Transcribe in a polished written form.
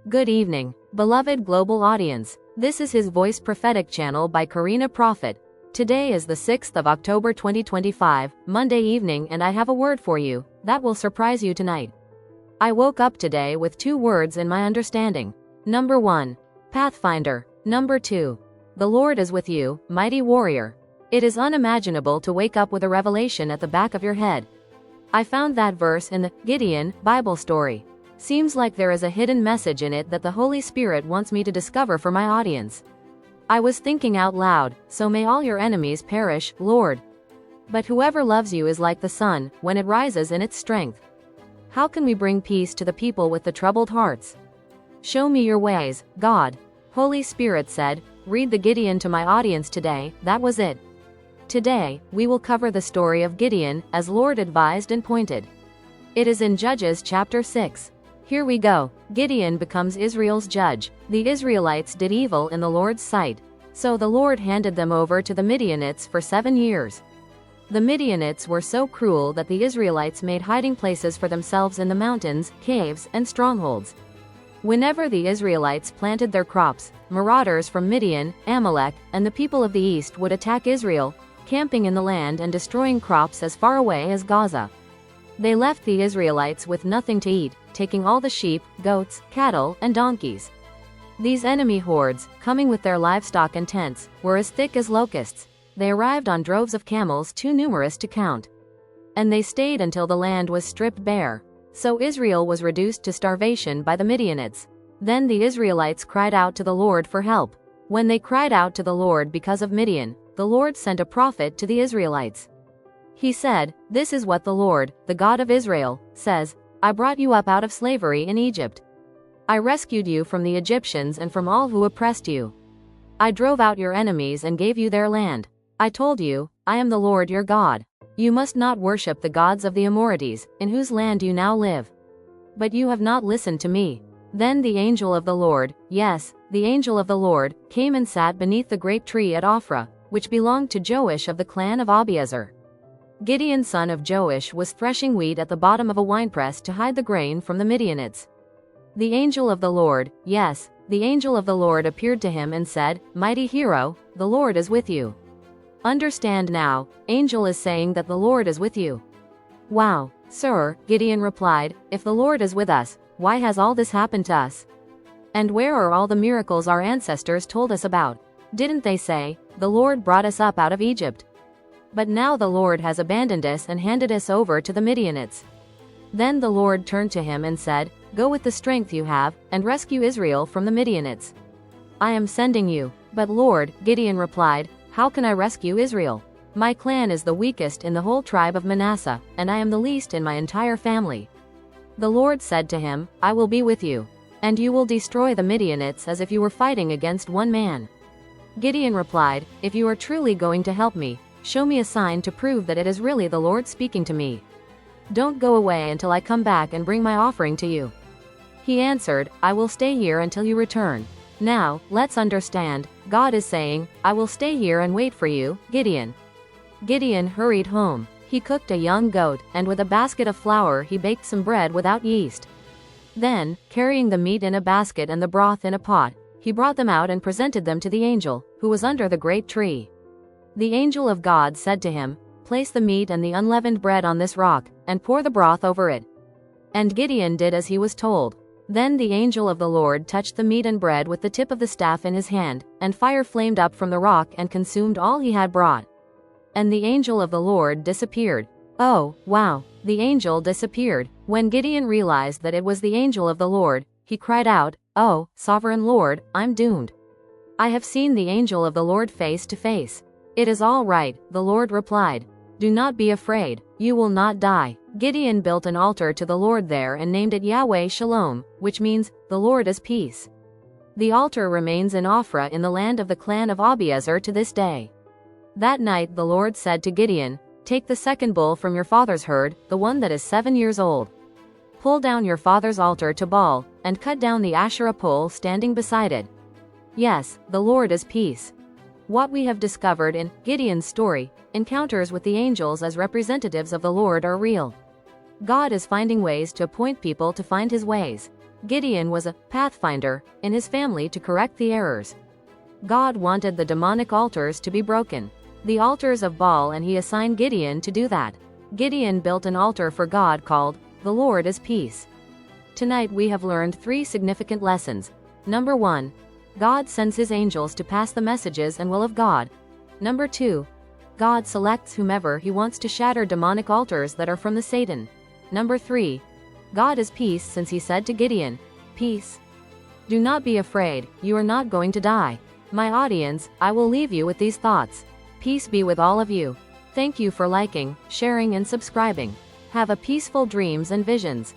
Good evening, beloved global audience. This is his voice prophetic channel by KARINA Prophet. Today is the 6th of October 2025, Monday evening, and I have a word for you that will surprise you tonight. I woke up today with two words in my understanding. Number 1, Pathfinder. Number 2, the Lord is with you, mighty warrior. It is unimaginable to wake up with a revelation at the back of your head. I found that verse in the Gideon Bible story. Seems like there is a hidden message in it that the Holy Spirit wants me to discover for my audience. I was thinking out loud, so may all your enemies perish, Lord. But whoever loves you is like the sun, when it rises in its strength. How can we bring peace to the people with the troubled hearts? Show me your ways, God. Holy Spirit said, read the Gideon to my audience today. That was it. Today, we will cover the story of Gideon, as Lord advised and pointed. It is in Judges chapter 6. Here we go. Gideon becomes Israel's judge. The Israelites did evil in the Lord's sight. So the Lord handed them over to the Midianites for 7 years. The Midianites were so cruel that the Israelites made hiding places for themselves in the mountains, caves, and strongholds. Whenever the Israelites planted their crops, marauders from Midian, Amalek, and the people of the east would attack Israel, camping in the land and destroying crops as far away as Gaza. They left the Israelites with nothing to eat, taking all the sheep, goats, cattle, and donkeys. These enemy hordes, coming with their livestock and tents, were as thick as locusts. They arrived on droves of camels too numerous to count. And they stayed until the land was stripped bare. So Israel was reduced to starvation by the Midianites. Then the Israelites cried out to the Lord for help. When they cried out to the Lord because of Midian, the Lord sent a prophet to the Israelites. He said, "This is what the Lord, the God of Israel, says, I brought you up out of slavery in Egypt. I rescued you from the Egyptians and from all who oppressed you. I drove out your enemies and gave you their land. I told you, I am the Lord your God. You must not worship the gods of the Amorites, in whose land you now live. But you have not listened to me." Then the angel of the Lord, yes, the angel of the Lord, came and sat beneath the great tree at Ophrah, which belonged to Joash of the clan of Abiezer. Gideon son of Joash was threshing wheat at the bottom of a winepress to hide the grain from the Midianites. The angel of the Lord, yes, the angel of the Lord appeared to him and said, "Mighty hero, the Lord is with you." Understand now, angel is saying that the Lord is with you. Wow, sir, Gideon replied, if the Lord is with us, why has all this happened to us? And where are all the miracles our ancestors told us about? Didn't they say, the Lord brought us up out of Egypt? But now the Lord has abandoned us and handed us over to the Midianites. Then the Lord turned to him and said, "Go with the strength you have, and rescue Israel from the Midianites. I am sending you." "But Lord," Gideon replied, "how can I rescue Israel? My clan is the weakest in the whole tribe of Manasseh, and I am the least in my entire family." The Lord said to him, "I will be with you. And you will destroy the Midianites as if you were fighting against one man." Gideon replied, "If you are truly going to help me, show me a sign to prove that it is really the Lord speaking to me. Don't go away until I come back and bring my offering to you." He answered, "I will stay here until you return." Now, let's understand, God is saying, "I will stay here and wait for you, Gideon." Gideon hurried home. He cooked a young goat, and with a basket of flour he baked some bread without yeast. Then, carrying the meat in a basket and the broth in a pot, he brought them out and presented them to the angel, who was under the great tree. The angel of God said to him, "Place the meat and the unleavened bread on this rock, and pour the broth over it." And Gideon did as he was told. Then the angel of the Lord touched the meat and bread with the tip of the staff in his hand, and fire flamed up from the rock and consumed all he had brought. And the angel of the Lord disappeared. Oh, wow, the angel disappeared. When Gideon realized that it was the angel of the Lord, he cried out, "Oh, sovereign Lord, I'm doomed. I have seen the angel of the Lord face to face." "It is all right," the Lord replied. "Do not be afraid, you will not die." Gideon built an altar to the Lord there and named it Yahweh Shalom, which means, the Lord is peace. The altar remains in Ophrah in the land of the clan of Abiezer to this day. That night the Lord said to Gideon, "Take the second bull from your father's herd, the one that is 7 years old. Pull down your father's altar to Baal, and cut down the Asherah pole standing beside it." Yes, the Lord is peace. What we have discovered in Gideon's story, encounters with the angels as representatives of the Lord, are real. God is finding ways to appoint people to find his ways. Gideon was a pathfinder in his family to correct the errors. God wanted the demonic altars to be broken, the altars of Baal, and he assigned Gideon to do that. Gideon built an altar for God called, "The Lord is Peace." Tonight we have learned 3 significant lessons. Number 1. God sends his angels to pass the messages and will of God. Number 2. God selects whomever he wants to shatter demonic altars that are from the Satan. Number 3. God is peace, since he said to Gideon, "Peace." Do not be afraid, you are not going to die. My audience, I will leave you with these thoughts. Peace be with all of you. Thank you for liking, sharing and subscribing. Have a peaceful dreams and visions.